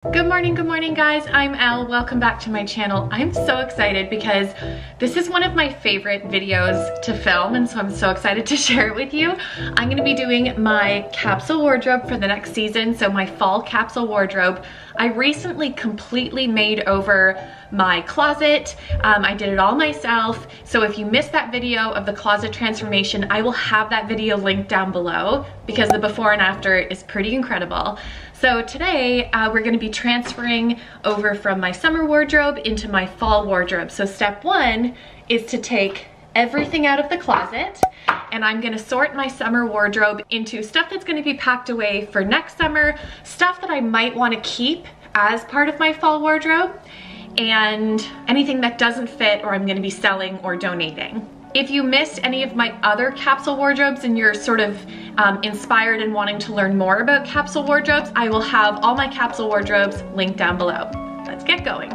Good morning guys, I'm Elle. Welcome back to my channel. I'm so excited because this is one of my favorite videos to film, and so I'm so excited to share it with you. I'm gonna be doing my capsule wardrobe for the next season, so my fall capsule wardrobe. I recently completely made over my closet. I did it all myself, so if you missed that video of the closet transformation, I will have that video linked down below because the before and after is pretty incredible. So today we're going to be transferring over from my summer wardrobe into my fall wardrobe. So step one is to take everything out of the closet, and I'm going to sort my summer wardrobe into stuff that's going to be packed away for next summer, stuff that I might want to keep as part of my fall wardrobe, and anything that doesn't fit or I'm going to be selling or donating. If you missed any of my other capsule wardrobes and you're sort of inspired and wanting to learn more about capsule wardrobes, I will have all my capsule wardrobes linked down below. Let's get going.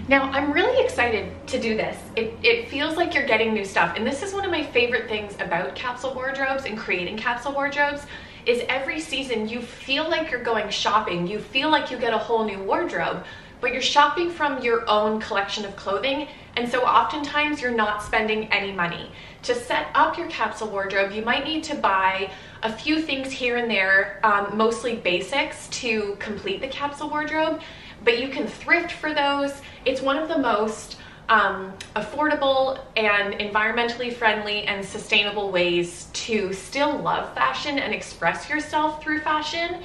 Now, I'm really excited to do this. It feels like you're getting new stuff, and this is one of my favorite things about capsule wardrobes and creating capsule wardrobes is every season you feel like you're going shopping. You feel like you get a whole new wardrobe, but you're shopping from your own collection of clothing, and so oftentimes you're not spending any money. To set up your capsule wardrobe, you might need to buy a few things here and there, mostly basics to complete the capsule wardrobe, but you can thrift for those. It's one of the most affordable and environmentally friendly and sustainable ways to still love fashion and express yourself through fashion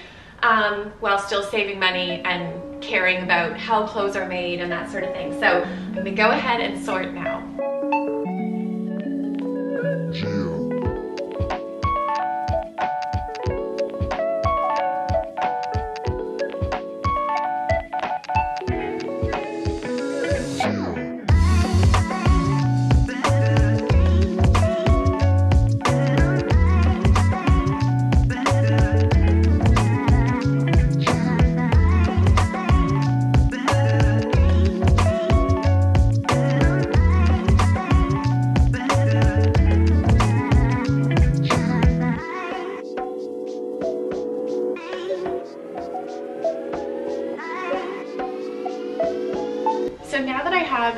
while still saving money and caring about how clothes are made and that sort of thing. So I'm gonna go ahead and sort now.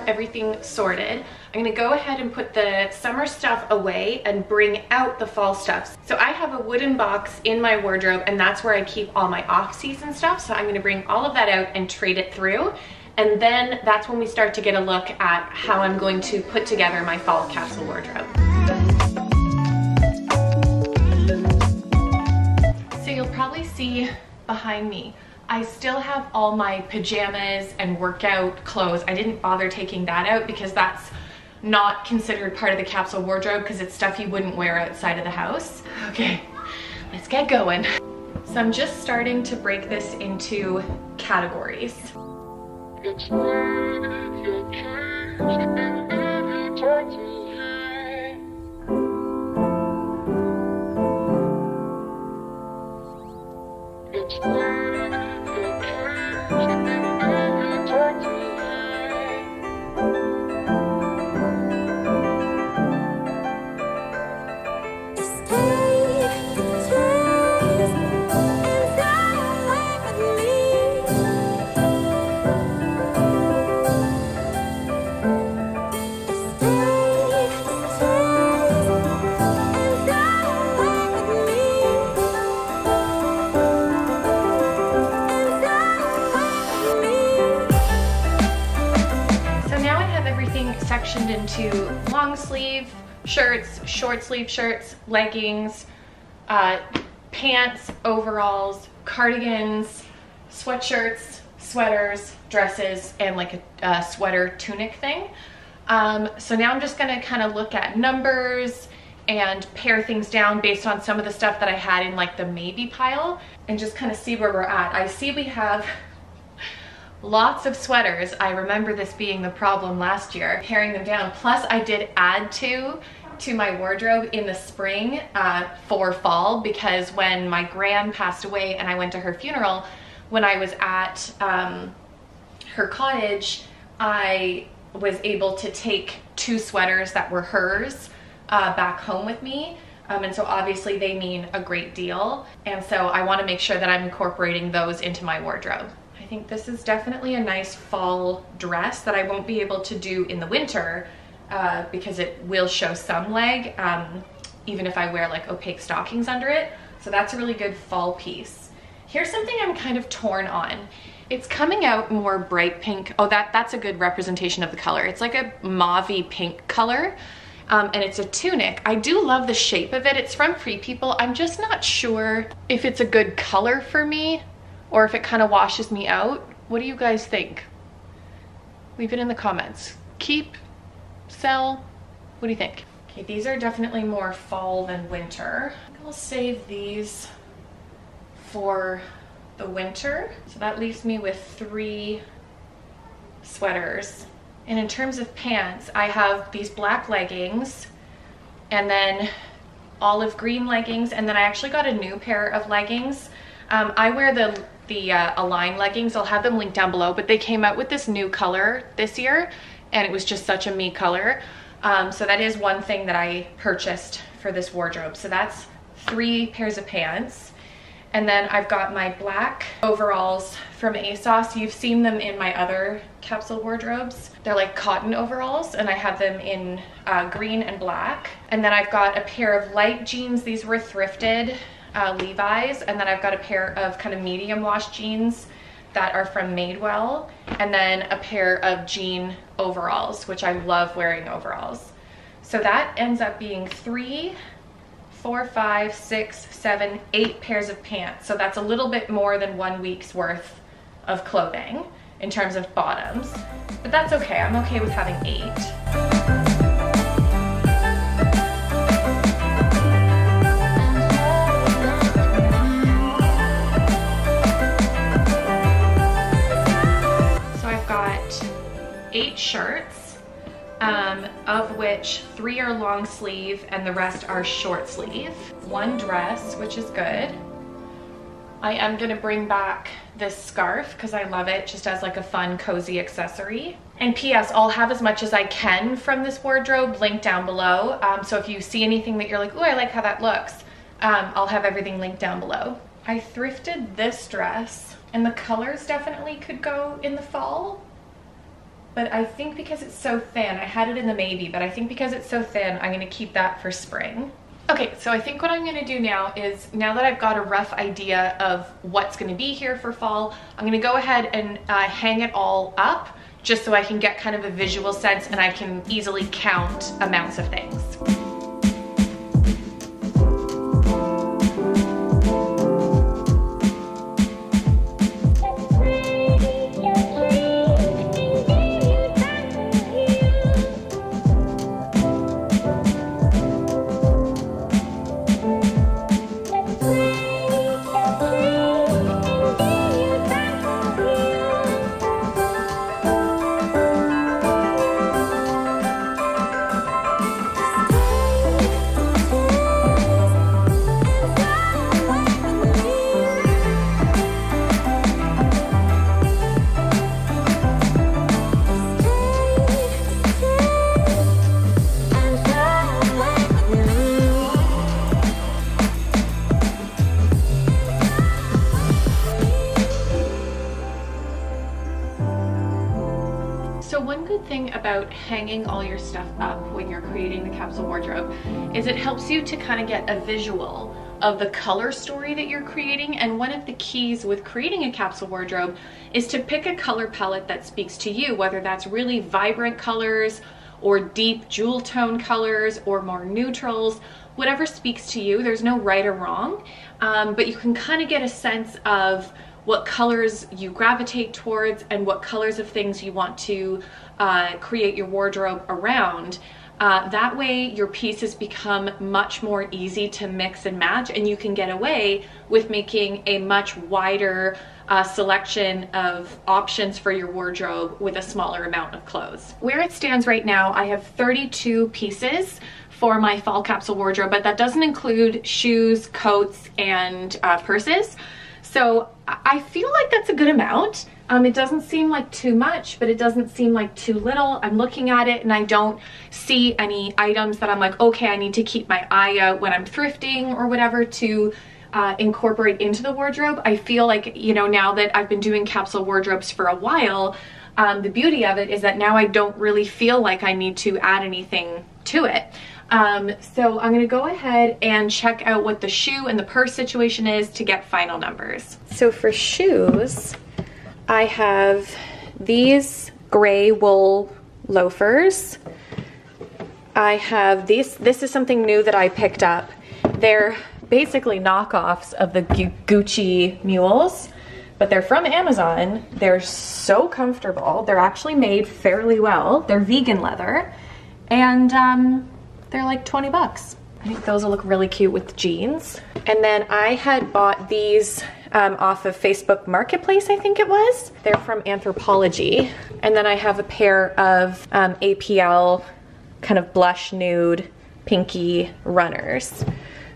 Everything sorted, I'm gonna go ahead and put the summer stuff away and bring out the fall stuff. So I have a wooden box in my wardrobe, and that's where I keep all my off-season stuff. So I'm gonna bring all of that out and trade it through, and then that's when we start to get a look at how I'm going to put together my fall capsule wardrobe. So you'll probably see behind me, I still have all my pajamas and workout clothes. I didn't bother taking that out because that's not considered part of the capsule wardrobe because it's stuff you wouldn't wear outside of the house. Okay, let's get going. So I'm just starting to break this into categories. Sectioned into long sleeve shirts, short sleeve shirts, leggings, pants, overalls, cardigans, sweatshirts, sweaters, dresses, and like a sweater tunic thing. So now I'm just gonna kind of look at numbers and pare things down based on some of the stuff that I had in like the maybe pile and just kind of see where we're at. I see we have lots of sweaters. I remember this being the problem last year, paring them down. Plus I did add to my wardrobe in the spring for fall, because when my gran passed away and I went to her funeral, when I was at her cottage, I was able to take 2 sweaters that were hers back home with me. And so obviously they mean a great deal. And so I want to make sure that I'm incorporating those into my wardrobe. I think this is definitely a nice fall dress that I won't be able to do in the winter because it will show some leg, even if I wear like opaque stockings under it. So that's a really good fall piece. Here's something I'm kind of torn on. It's coming out more bright pink. Oh, that's a good representation of the color. It's like a mauvey pink color. And it's a tunic. I do love the shape of it. It's from Free People. I'm just not sure if it's a good color for me or if it kind of washes me out. What do you guys think? Leave it in the comments. Keep, sell, what do you think? Okay, these are definitely more fall than winter. I'll save these for the winter. So that leaves me with 3 sweaters. And in terms of pants, I have these black leggings and then olive green leggings, and then I actually got a new pair of leggings. I wear the Align leggings. I'll have them linked down below, but they came out with this new color this year and it was just such a me color. So that is one thing that I purchased for this wardrobe. So that's 3 pairs of pants. And then I've got my black overalls from ASOS. You've seen them in my other capsule wardrobes. They're like cotton overalls, and I have them in green and black. And then I've got a pair of light jeans. These were thrifted Levi's. And then I've got a pair of kind of medium wash jeans that are from Madewell. And then a pair of jean overalls, which I love wearing overalls. So that ends up being 3, 4, 5, 6, 7, 8 pairs of pants. So that's a little bit more than 1 week's worth of clothing in terms of bottoms, but that's okay. I'm okay with having 8. So I've got 8 shirts. Of which 3 are long sleeve and the rest are short sleeve. 1 dress, which is good. I am gonna bring back this scarf because I love it just as like a fun, cozy accessory. And P.S. I'll have as much as I can from this wardrobe linked down below. So if you see anything that you're like, oh, I like how that looks, I'll have everything linked down below. I thrifted this dress and the colors definitely could go in the fall. But I think because it's so thin, I had it in the maybe, but I think because it's so thin, I'm gonna keep that for spring. Okay, so I think what I'm gonna do now is, now that I've got a rough idea of what's gonna be here for fall, I'm gonna go ahead and hang it all up, just so I can get kind of a visual sense and I can easily count amounts of things. About hanging all your stuff up when you're creating the capsule wardrobe is it helps you to kind of get a visual of the color story that you're creating. And one of the keys with creating a capsule wardrobe is to pick a color palette that speaks to you, whether that's really vibrant colors or deep jewel tone colors or more neutrals, whatever speaks to you. There's no right or wrong, but you can kind of get a sense of what colors you gravitate towards and what colors of things you want to create your wardrobe around. That way your pieces become much more easy to mix and match, and you can get away with making a much wider a selection of options for your wardrobe with a smaller amount of clothes. Where it stands right now, I have 32 pieces for my fall capsule wardrobe, but that doesn't include shoes, coats, and purses. So I feel like that's a good amount. It doesn't seem like too much, but it doesn't seem like too little. I'm looking at it and I don't see any items that I'm like, okay, I need to keep my eye out when I'm thrifting or whatever to incorporate into the wardrobe. I feel like, you know, now that I've been doing capsule wardrobes for a while, the beauty of it is that now I don't really feel like I need to add anything to it. So I'm gonna go ahead and check out what the shoe and the purse situation is to get final numbers. So for shoes, I have these gray wool loafers. I have these, this is something new that I picked up. They're basically knockoffs of the Gucci mules, but they're from Amazon. They're so comfortable. They're actually made fairly well. They're vegan leather, and they're like 20 bucks. I think those will look really cute with jeans. And then I had bought these off of Facebook Marketplace, I think it was. They're from Anthropology. And then I have a pair of APL kind of blush nude pinky runners.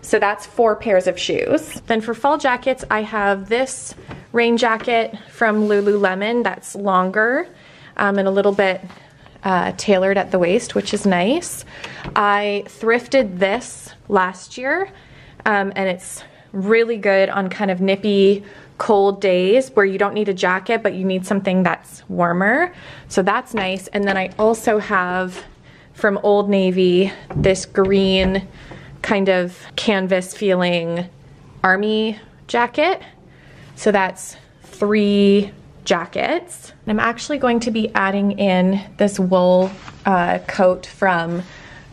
So that's 4 pairs of shoes. Then for fall jackets, I have this rain jacket from Lululemon that's longer and a little bit tailored at the waist, which is nice. I thrifted this last year, and it's really good on kind of nippy, cold days where you don't need a jacket, but you need something that's warmer. So that's nice. And then I also have from Old Navy this green kind of canvas feeling army jacket. So that's 3 jackets. And I'm actually going to be adding in this wool coat from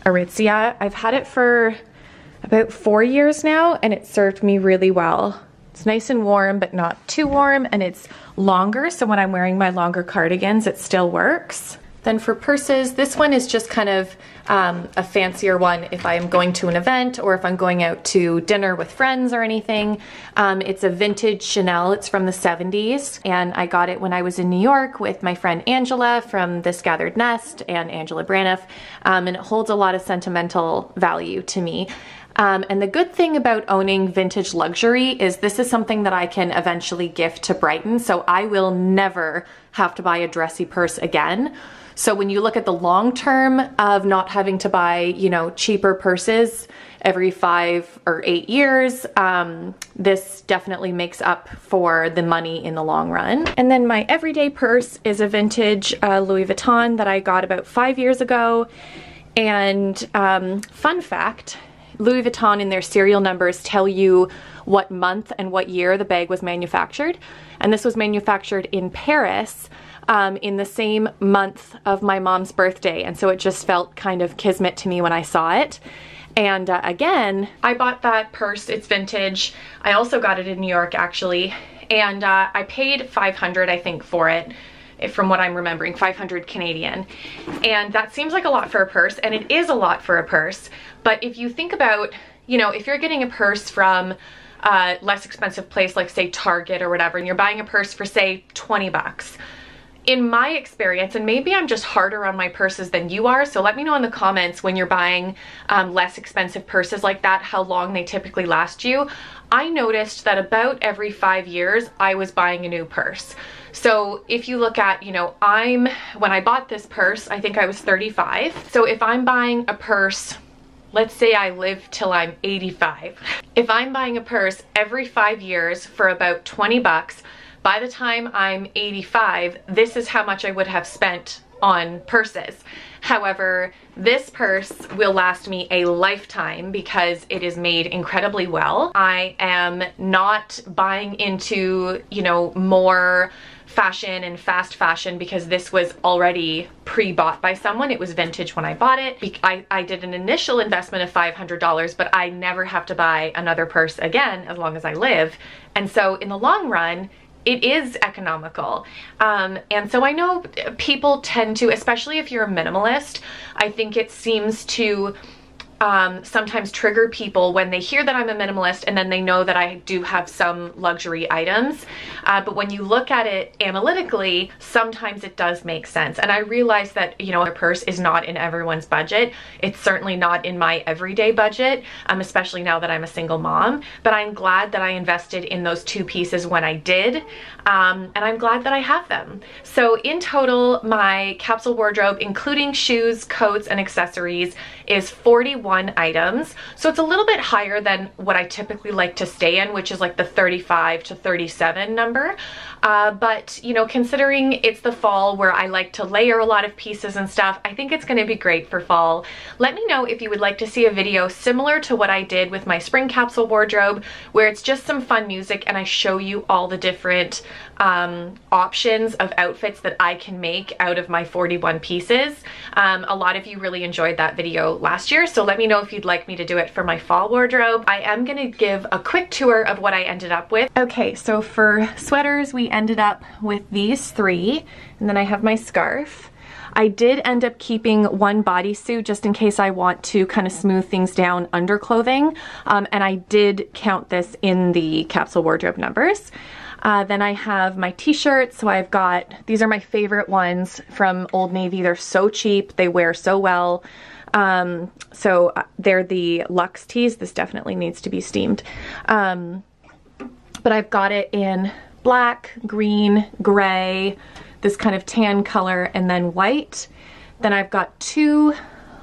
Aritzia. I've had it for about 4 years now, and it served me really well. It's nice and warm, but not too warm, and it's longer, so when I'm wearing my longer cardigans, it still works. Then for purses, this one is just kind of a fancier one if I'm going to an event or if I'm going out to dinner with friends or anything. It's a vintage Chanel. It's from the 70s, and I got it when I was in New York with my friend Angela from This Gathered Nest and Angela Braniff, and it holds a lot of sentimental value to me. And the good thing about owning vintage luxury is this is something that I can eventually gift to Brighton, so I will never have to buy a dressy purse again. So when you look at the long term of not having to buy, you know, cheaper purses every 5 or 8 years, this definitely makes up for the money in the long run. And then my everyday purse is a vintage Louis Vuitton that I got about 5 years ago. And fun fact, Louis Vuitton in their serial numbers tell you what month and what year the bag was manufactured. And this was manufactured in Paris in the same month of my mom's birthday. And so it just felt kind of kismet to me when I saw it. And again, I bought that purse, it's vintage. I also got it in New York actually. And I paid $500, I think, for it. From what I'm remembering, 500 Canadian. And that seems like a lot for a purse, and it is a lot for a purse. But if you think about, you know, if you're getting a purse from a less expensive place, like say Target or whatever, and you're buying a purse for say 20 bucks. In my experience, and maybe I'm just harder on my purses than you are, so let me know in the comments when you're buying less expensive purses like that, how long they typically last you. I noticed that about every 5 years, I was buying a new purse. So if you look at, you know, when I bought this purse, I think I was 35. So if I'm buying a purse, let's say I live till I'm 85. If I'm buying a purse every 5 years for about 20 bucks, by the time I'm 85, this is how much I would have spent on purses. However, this purse will last me a lifetime because it is made incredibly well. I am not buying into, you know, more fashion and fast fashion because this was already pre-bought by someone. It was vintage when I bought it. I did an initial investment of $500, but I never have to buy another purse again as long as I live. And so in the long run, it is economical. And so I know people tend to, especially if you're a minimalist, I think it seems to sometimes trigger people when they hear that I'm a minimalist and then they know that I do have some luxury items. But when you look at it analytically, sometimes it does make sense. And I realize that, you know, a purse is not in everyone's budget. It's certainly not in my everyday budget, especially now that I'm a single mom. But I'm glad that I invested in those two pieces when I did. And I'm glad that I have them. So in total, my capsule wardrobe, including shoes, coats, and accessories, is 41 items. So it's a little bit higher than what I typically like to stay in, which is like the 35 to 37 number. But, you know, considering it's the fall where I like to layer a lot of pieces and stuff, I think it's going to be great for fall. Let me know if you would like to see a video similar to what I did with my spring capsule wardrobe, where it's just some fun music and I show you all the different options of outfits that I can make out of my 41 pieces. A lot of you really enjoyed that video last year, so let me know if you'd like me to do it for my fall wardrobe. I am going to give a quick tour of what I ended up with. Okay, so for sweaters, we ended up with these three, and then I have my scarf. I did end up keeping one bodysuit just in case I want to kind of smooth things down under clothing, and I did count this in the capsule wardrobe numbers. Then I have my t-shirts. So I've got, these are my favorite ones from Old Navy. They're so cheap. They wear so well. So they're the Luxe Tees. This definitely needs to be steamed. But I've got it in black, green, gray, this kind of tan color, and then white. Then I've got two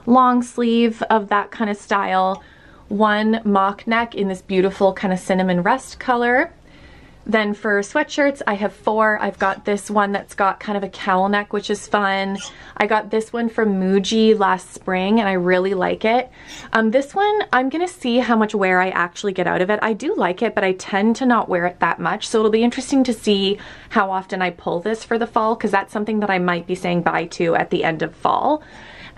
long sleeve of that kind of style, one mock neck in this beautiful kind of cinnamon rust color. Then for sweatshirts, I have four. I've got this one that's got kind of a cowl neck, which is fun. I got this one from Muji last spring, and I really like it. This one, I'm gonna see how much wear I actually get out of it. I do like it, but I tend to not wear it that much, so it'll be interesting to see how often I pull this for the fall, because that's something that I might be saying bye to at the end of fall.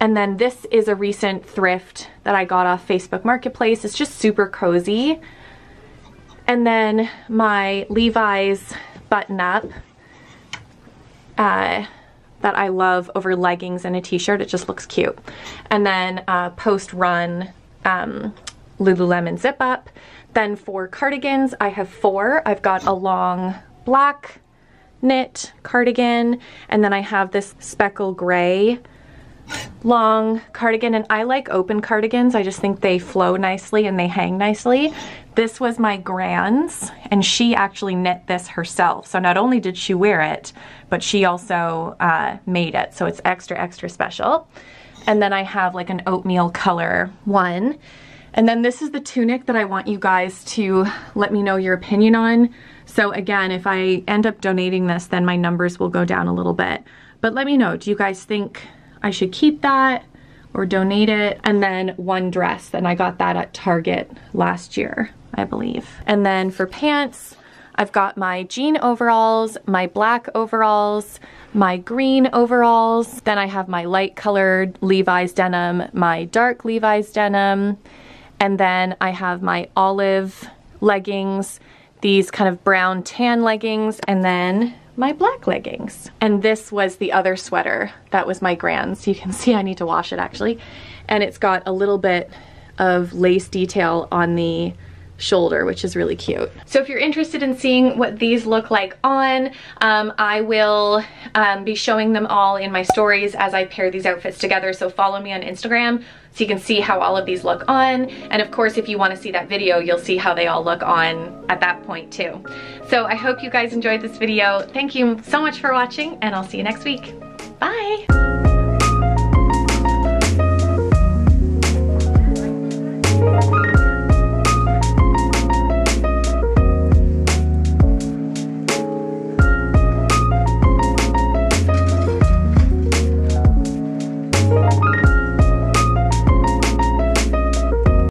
And then this is a recent thrift that I got off Facebook Marketplace. It's just super cozy. And then my Levi's button-up that I love over leggings and a t-shirt. It just looks cute. And then post-run Lululemon zip-up. Then for cardigans, I have four. I've got a long black knit cardigan, and then I have this speckle gray long cardigan, and I like open cardigans. I just think they flow nicely and they hang nicely. This was my grand's, and she actually knit this herself. So not only did she wear it, but she also made it. So it's extra, extra special. And then I have like an oatmeal color one. And then this is the tunic that I want you guys to let me know your opinion on. So again, if I end up donating this, then my numbers will go down a little bit. But let me know, do you guys think I should keep that or donate it? And then one dress, and I got that at Target last year, I believe. And then for pants, I've got my jean overalls, my black overalls, my green overalls, then I have my light colored Levi's denim, my dark Levi's denim, and then I have my olive leggings, these kind of brown tan leggings, and then my black leggings. And this was the other sweater that was my grand's. You can see I need to wash it actually. And it's got a little bit of lace detail on the shoulder, which is really cute. So if you're interested in seeing what these look like on, I will be showing them all in my stories as I pair these outfits together. So follow me on Instagram so you can see how all of these look on. And of course, if you want to see that video, you'll see how they all look on at that point too. So I hope you guys enjoyed this video. Thank you so much for watching, and I'll see you next week. Bye.